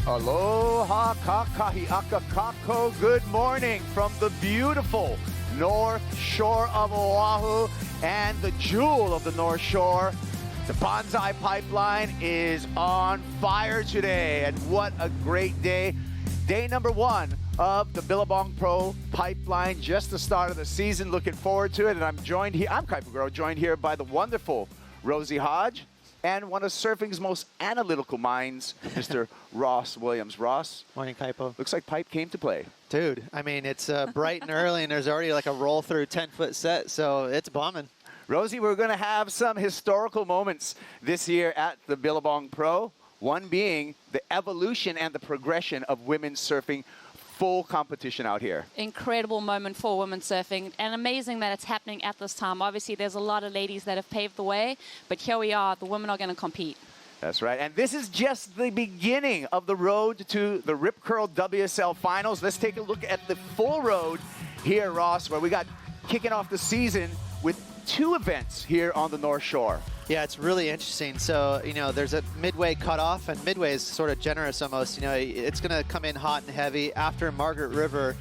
Aloha kakahi akakako. Good morning from the beautiful North Shore of Oahu and the jewel of the North Shore. The Bonsai Pipeline is on fire today, and what a great day. Day number one of the Billabong Pro Pipeline, just the start of the season. Looking forward to it, and I'm joined here, I'm Kaipaguro, joined here by the wonderful Rosie Hodge and one of surfing's most analytical minds, Mr. Ross Williams. Ross. Morning, Kaipo. Looks like pipe came to play. Dude, I mean, it's bright and early, and there's already like a roll-through 10-foot set, so it's bombing. Rosie, we're going to have some historical moments this year at the Billabong Pro, one being the evolution and the progression of women's surfing, full competition out here. Incredible moment for women surfing, and amazing that it's happening at this time. Obviously, there's a lot of ladies that have paved the way, but here we are, the women are going to compete. That's right, and this is just the beginning of the road to the Rip Curl WSL Finals. Let's take a look at the full road here, Ross, where we got kicking off the season with two events here on the North Shore. Yeah, it's really interesting. So, you know, there's a midway cutoff, and midway is sort of generous almost. You know, it's going to come in hot and heavy. After Margaret River,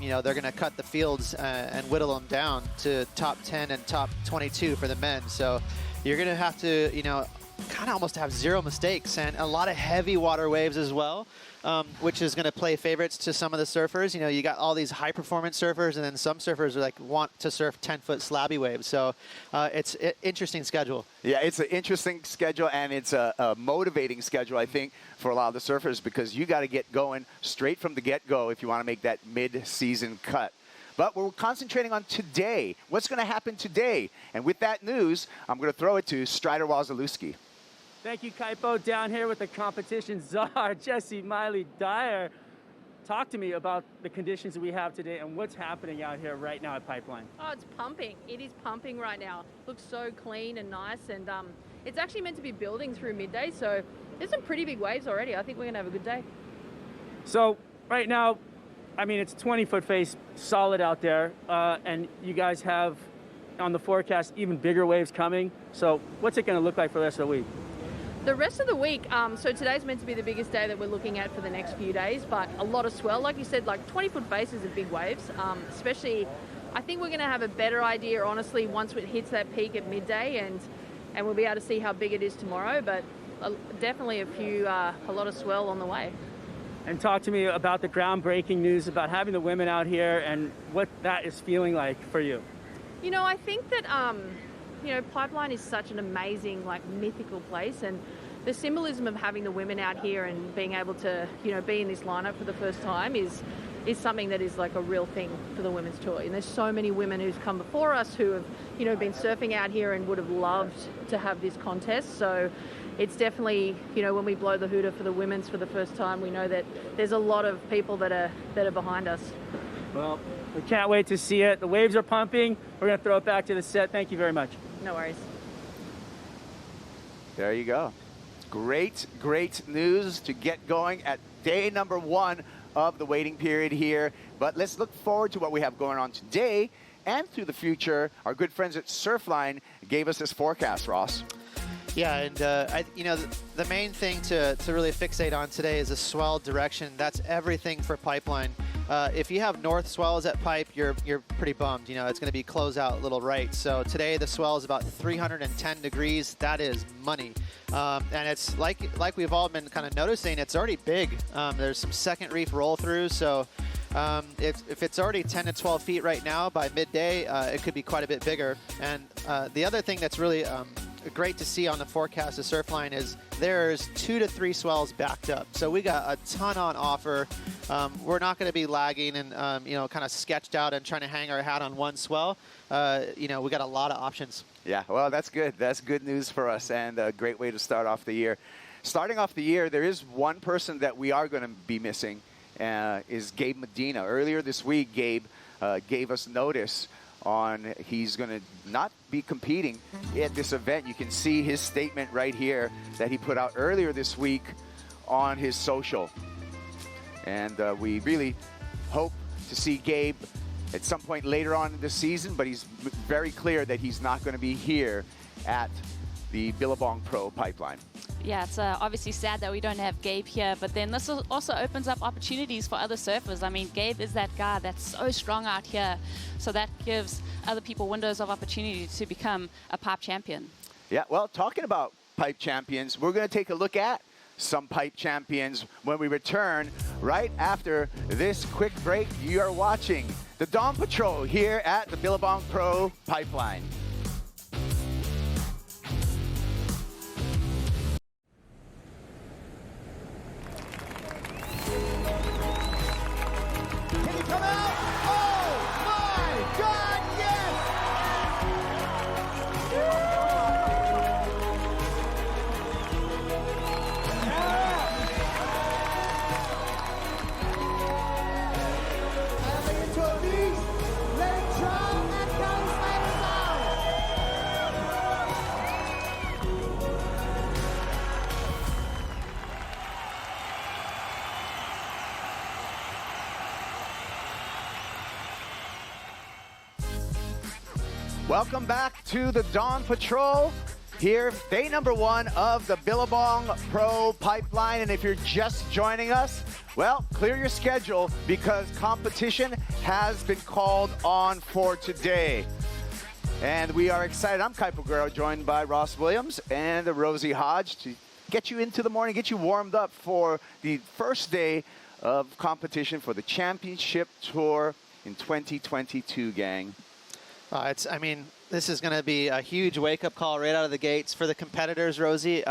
you know, they're going to cut the fields and whittle them down to top 10 and top 22 for the men. So you're going to have to, you know, kind of almost have zero mistakes, and a lot of heavy water waves as well, which is going to play favorites to some of the surfers. You know, you got all these high performance surfers, and then some surfers are like want to surf 10-foot slabby waves. So it's an interesting schedule. Yeah, it's an interesting schedule, and it's a motivating schedule, I think, for a lot of the surfers, because you got to get going straight from the get-go if you want to make that mid-season cut. But we're concentrating on today. What's going to happen today? And with that news, I'm going to throw it to Strider Wazalewski. Thank you, Kaipo. Down here with the competition czar, Jesse Miley Dyer. Talk to me about the conditions that we have today and what's happening out here right now at Pipeline. Oh, it's pumping. It is pumping right now. Looks so clean and nice, and it's actually meant to be building through midday, so there's some pretty big waves already. I think we're going to have a good day. So right now, I mean, it's 20-foot face solid out there, and you guys have on the forecast even bigger waves coming. So what's it going to look like for the rest of the week? The rest of the week, so today's meant to be the biggest day that we're looking at for the next few days, but a lot of swell. Like you said, like 20-foot faces are big waves, especially, I think we're going to have a better idea, honestly, once it hits that peak at midday, and we'll be able to see how big it is tomorrow, but definitely a lot of swell on the way. And talk to me about the groundbreaking news about having the women out here and what that is feeling like for you. You know, I think that, you know, Pipeline is such an amazing, like, mythical place, and the symbolism of having the women out here and being able to, you know, be in this lineup for the first time is something that is like a real thing for the women's tour. And there's so many women who've come before us who have, you know, been surfing out here and would have loved to have this contest. So it's definitely, you know, when we blow the hooter for the women's for the first time, we know that there's a lot of people that are behind us. Well, we can't wait to see it. The waves are pumping. We're going to throw it back to the set. Thank you very much. No worries. There you go. Great, great news to get going at day number one of the waiting period here. But let's look forward to what we have going on today and through the future. Our good friends at Surfline gave us this forecast, Ross. Yeah, and you know, the main thing to really fixate on today is the swell direction. That's everything for Pipeline. If you have north swells at Pipe, you're pretty bummed. You know, it's going to be closeout little right. So today the swell is about 310 degrees. That is money. And it's like we've all been kind of noticing, it's already big. There's some second reef roll throughs. So if it's already 10 to 12 feet right now, by midday, it could be quite a bit bigger. And the other thing that's really great to see on the forecast of Surfline is there's 2 to 3 swells backed up. So we got a ton on offer. We're not going to be lagging and, you know, kind of sketched out and trying to hang our hat on one swell. You know, we got a lot of options. Yeah, well, that's good. That's good news for us, and a great way to start off the year. Starting off the year, there is one person that we are going to be missing, is Gabe Medina. Earlier this week, Gabe gave us notice on he's going to not be competing at this event. You can see his statement right here that he put out earlier this week on his social. And we really hope to see Gabe at some point later on in the season, but he's very clear that he's not going to be here at the Billabong Pro Pipeline. Yeah, it's obviously sad that we don't have Gabe here, but then this also opens up opportunities for other surfers. I mean, Gabe is that guy that's so strong out here, so that gives other people windows of opportunity to become a pipe champion. Yeah, well, talking about pipe champions, we're going to take a look at some pipe champions when we return right after this quick break. You are watching the Dawn Patrol here at the Billabong Pro Pipeline. Can he come out? Oh my God, yes! Welcome back to the Dawn Patrol. Here, day number 1 of the Billabong Pro Pipeline. And if you're just joining us, well, clear your schedule because competition has been called on for today. And we are excited. I'm Kaipo Guerrero, joined by Ross Williams and Rosie Hodge to get you into the morning, get you warmed up for the first day of competition for the Championship Tour in 2022, gang. I mean, this is going to be a huge wake-up call right out of the gates for the competitors, Rosie.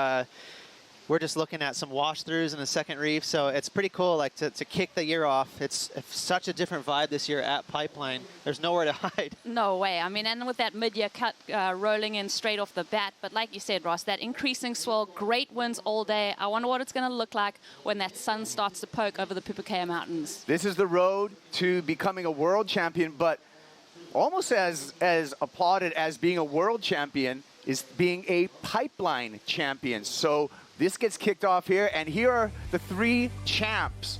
We're just looking at some wash-throughs in the second reef, so it's pretty cool, like, to kick the year off. It's such a different vibe this year at Pipeline. There's nowhere to hide. No way. I mean, and with that mid-year cut rolling in straight off the bat, but like you said, Ross, that increasing swell, great winds all day. I wonder what it's going to look like when that sun starts to poke over the Pupukea Mountains. This is the road to becoming a world champion, but almost as applauded as being a world champion is being a pipeline champion. So this gets kicked off here, and here are the 3 champs,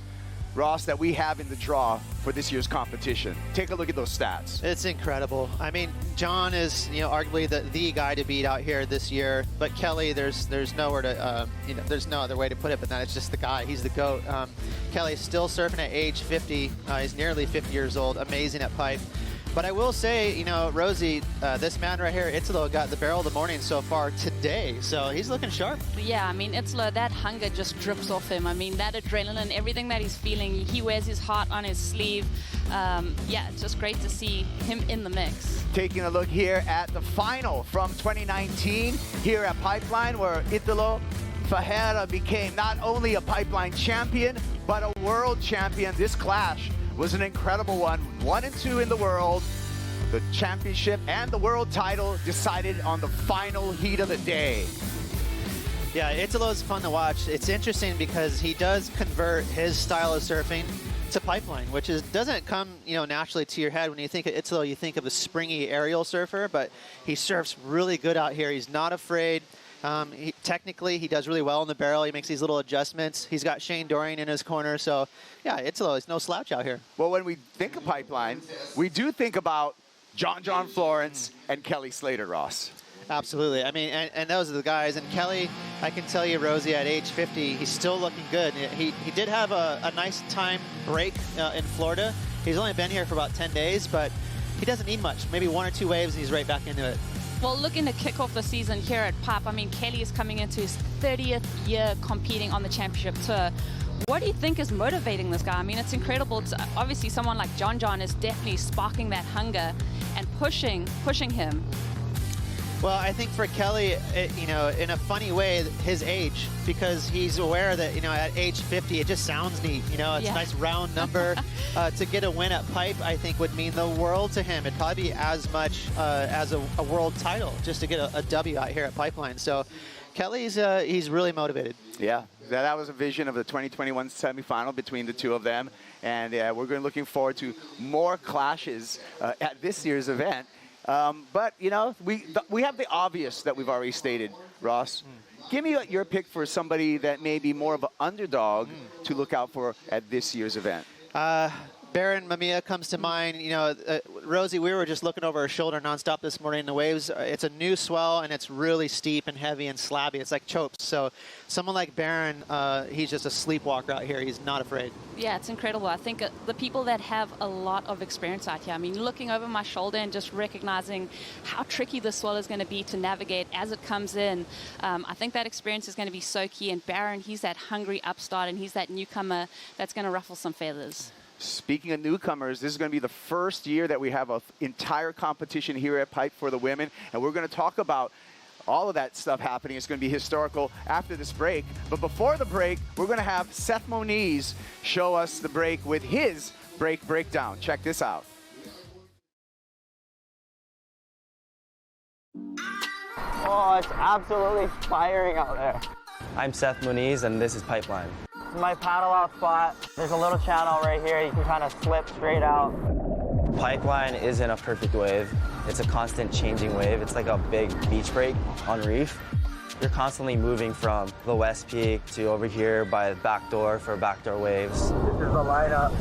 Ross, that we have in the draw for this year's competition. Take a look at those stats. It's incredible. I mean, John is, arguably the guy to beat out here this year. But Kelly, there's nowhere to, there's no other way to put it but that it's just the guy. He's the GOAT. Kelly's still surfing at age 50. He's nearly 50 years old. Amazing at pipe. But I will say, Rosie, this man right here, Italo, got the barrel of the morning so far today. So he's looking sharp. Yeah, I mean, Italo, that hunger just drips off him. I mean, that adrenaline, everything that he's feeling, he wears his heart on his sleeve. Yeah, it's just great to see him in the mix. Taking a look here at the final from 2019 here at Pipeline, where Italo Ferreira became not only a Pipeline champion, but a world champion. This clash was an incredible one. 1 and 2 in the world. The championship and the world title decided on the final heat of the day. Yeah, Italo's fun to watch. It's interesting because he does convert his style of surfing to Pipeline, which doesn't come naturally to your head. When you think of Italo, you think of a springy aerial surfer, but he surfs really good out here. He's not afraid. Technically, he does really well in the barrel. He makes these little adjustments. He's got Shane Dorian in his corner. So, yeah, Italo is no slouch out here. Well, when we think of Pipeline, we do think about John Florence and Kelly Slater, Ross. Absolutely. I mean, and those are the guys. And Kelly, I can tell you, Rosie, at age 50, he's still looking good. He did have a nice time break in Florida. He's only been here for about 10 days, but he doesn't need much. Maybe 1 or 2 waves, and he's right back into it. Well, looking to kick off the season here at Pipe, I mean, Kelly is coming into his 30th year competing on the championship tour. What do you think is motivating this guy? I mean, it's incredible. Obviously, someone like John is definitely sparking that hunger and pushing him. Well, I think for Kelly, in a funny way, his age, because he's aware that, at age 50, it just sounds neat. It's a nice round number. To get a win at Pipe, I think, would mean the world to him. It'd probably be as much as a world title just to get a W out here at Pipeline. So Kelly's he's really motivated. Yeah, that was a vision of the 2021 semifinal between the two of them. And we're looking forward to more clashes at this year's event. But, we have the obvious that we've already stated, Ross. Give me your pick for somebody that may be more of an underdog to look out for at this year's event. Baron Mamiya comes to mind. Rosie, we were just looking over our shoulder nonstop this morning. The waves, it's a new swell, and it's really steep and heavy and slabby. It's like chopes. So someone like Barron, he's just a sleepwalker out here. He's not afraid. Yeah, it's incredible. I think the people that have a lot of experience out here, I mean, looking over my shoulder and just recognizing how tricky the swell is going to be to navigate as it comes in, I think that experience is going to be so key. And Barron, he's that hungry upstart, and he's that newcomer that's going to ruffle some feathers. Speaking of newcomers, this is going to be the first year that we have an entire competition here at Pipe for the women, and we're going to talk about all of that stuff happening. It's going to be historical after this break. But before the break, we're going to have Seth Moniz show us the break with his breakdown. Check this out. Oh, it's absolutely firing out there. I'm Seth Moniz, and this is Pipeline. My paddle out spot, there's a little channel right here. You can kind of slip straight out. Pipeline isn't a perfect wave. It's a constant changing wave. It's like a big beach break on reef. You're constantly moving from the West Peak to over here by the back door for backdoor waves. This is the lineup.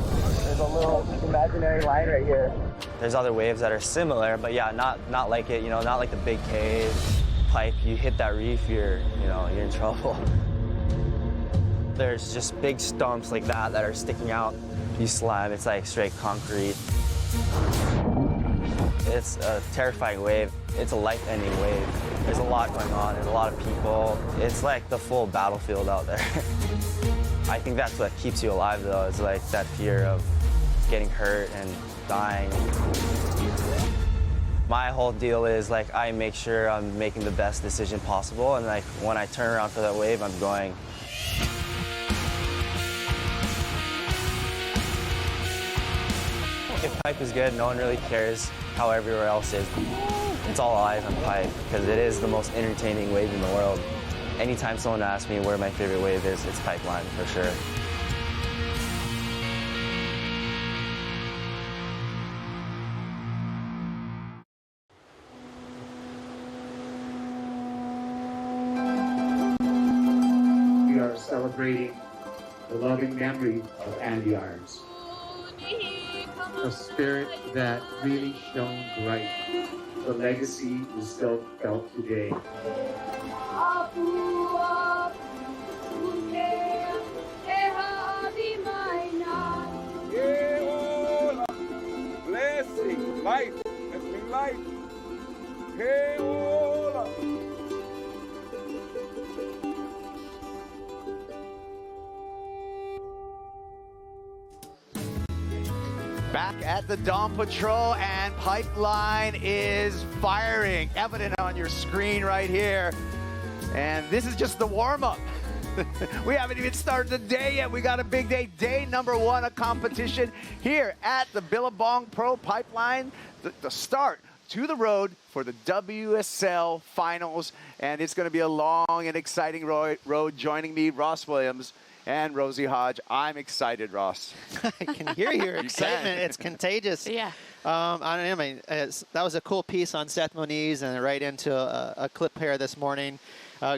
There's a little imaginary line right here. There's other waves that are similar, but yeah, not like it, not like the big cave. Pipe, you hit that reef, you're in trouble. There's just big stumps like that are sticking out. You slam, it's like straight concrete. It's a terrifying wave. It's a life-ending wave. There's a lot going on. There's a lot of people. It's like the full battlefield out there. I think that's what keeps you alive, though, is like that fear of getting hurt and dying. My whole deal is like I make sure I'm making the best decision possible, and like when I turn around for that wave, I'm going. If Pipe is good, no one really cares how everywhere else is. It's all eyes on Pipe because it is the most entertaining wave in the world. Anytime someone asks me where my favorite wave is, it's Pipeline for sure. We are celebrating the loving memory of Andy Irons, a spirit that really shone bright. The legacy is still felt today. Blessing, life, let's bring life. Hey, hola. Back at the Dawn Patrol, and Pipeline is firing. Evident on your screen right here. And this is just the warm-up. We haven't even started the day yet. We got a big day. Day number 1 of competition here at the Billabong Pro Pipeline. The start to the road for the WSL Finals. And it's going to be a long and exciting road. Joining me, Ross Williams and Rosie Hodge. I'm excited, Ross. I can hear your excitement. It's contagious. Yeah. I mean, that was a cool piece on Seth Moniz, and right into a clip here this morning.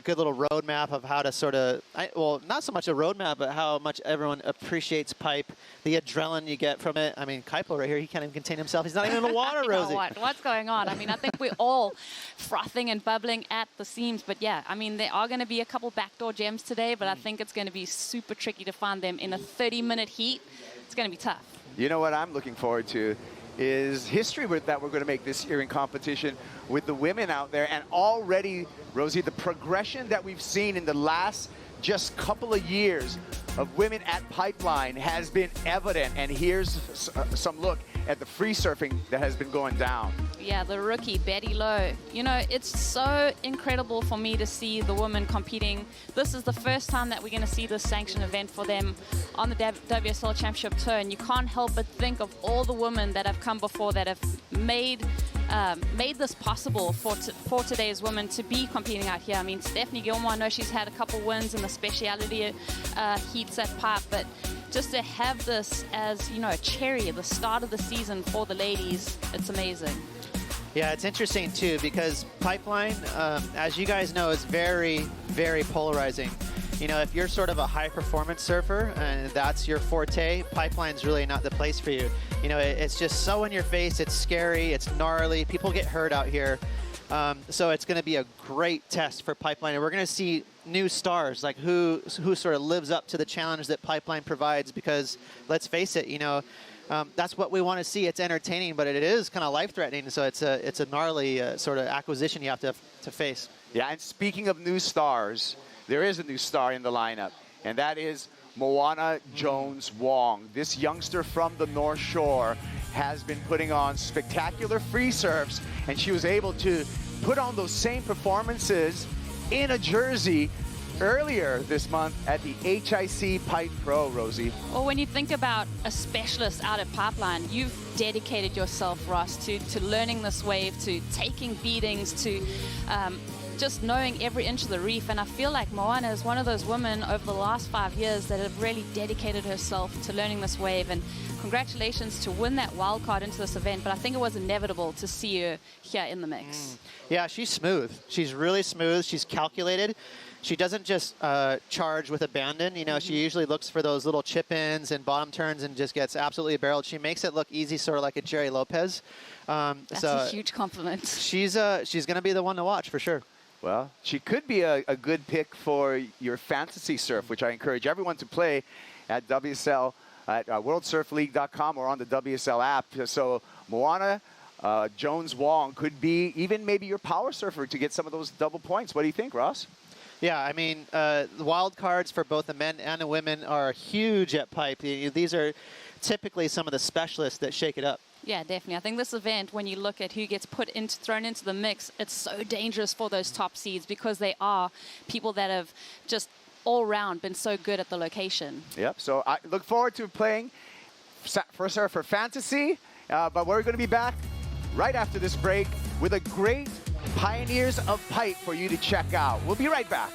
Good little roadmap of how to sort of, well, not so much a roadmap, but how much everyone appreciates Pipe, the adrenaline you get from it. I mean, Kaipo right here, he can't even contain himself. He's not even in the water, Rosie. What's going on? I mean, I think we're all frothing and bubbling at the seams. But yeah, I mean, there are going to be a couple backdoor gems today, but I think it's going to be super tricky to find them in a 30-minute heat. It's going to be tough. You know what I'm looking forward to is history that we're going to make this year in competition with the women out there. And already, Rosie, the progression that we've seen in the last just couple of years of women at Pipeline has been evident. And here's some look at the free surfing that has been going down. Yeah, the rookie, Betty Lowe. You know, it's so incredible for me to see the women competing. This is the first time that we're going to see this sanctioned event for them on the WSL Championship Tour. And you can't help but think of all the women that have come before that have made this possible for today's women to be competing out here. I mean, Stephanie Gilmore, I know she's had a couple wins in the speciality heats at Pipe, but just to have this as, you know, a cherry at the start of the season for the ladies, it's amazing. Yeah, it's interesting, too, because Pipeline, as you guys know, is very, very polarizing. You know, if you're sort of a high-performance surfer and that's your forte, Pipeline's really not the place for you. You know, it's just so in your face, it's scary, it's gnarly, people get hurt out here. So it's going to be a great test for Pipeline, and we're going to see new stars, like who sort of lives up to the challenge that Pipeline provides, because let's face it, you know, that's what we want to see. It's entertaining, but it is kind of life-threatening, so it's a gnarly sort of acquisition you have to face. Yeah, and speaking of new stars, there is a new star in the lineup, and that is Moana Jones Wong. This youngster from the North Shore has been putting on spectacular free serves, and she was able to put on those same performances in a jersey earlier this month at the HIC Pipe Pro, Rosie. Well, when you think about a specialist out at Pipeline, you've dedicated yourself, Ross, to learning this wave, to taking beatings, to just knowing every inch of the reef. And I feel like Moana is one of those women over the last 5 years that have really dedicated herself to learning this wave. And congratulations to win that wild card into this event, but I think it was inevitable to see her here in the mix. Yeah, she's smooth. She's really smooth. She's calculated. She doesn't just charge with abandon. You know, she usually looks for those little chip-ins and bottom turns and just gets absolutely barreled. She makes it look easy, sort of like a Jerry Lopez. That's a huge compliment. She's going to be the one to watch for sure. Well, she could be a good pick for your fantasy surf, which I encourage everyone to play at WSL, at worldsurfleague.com or on the WSL app. So Moana Jones Wong could be even maybe your power surfer to get some of those double points. What do you think, Ross? Yeah, I mean, the wild cards for both the men and the women are huge at Pipe. These are typically some of the specialists that shake it up. Yeah, definitely. I think this event, when you look at who gets thrown into the mix, it's so dangerous for those top seeds because they are people that have just all round been so good at the location. Yep. So I look forward to playing for Surfer Fantasy, but we're going to be back right after this break with a great Pioneers of Pipe for you to check out. We'll be right back.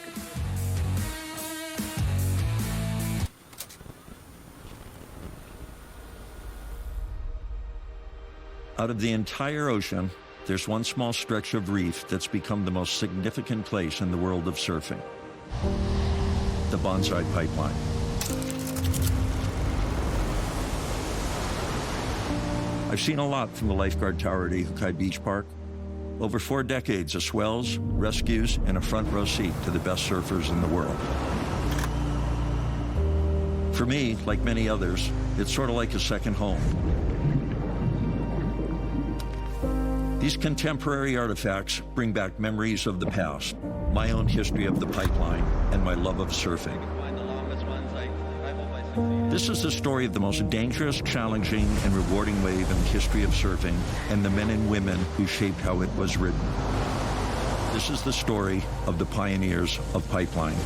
Out of the entire ocean, there's one small stretch of reef that's become the most significant place in the world of surfing. The Bonsai Pipeline. I've seen a lot from the lifeguard tower at Ihukai Beach Park. Over 4 decades of swells, rescues, and a front row seat to the best surfers in the world. For me, like many others, it's sort of like a second home. These contemporary artifacts bring back memories of the past, my own history of the pipeline, and my love of surfing. This is the story of the most dangerous, challenging, and rewarding wave in the history of surfing, and the men and women who shaped how it was ridden. This is the story of the pioneers of Pipeline.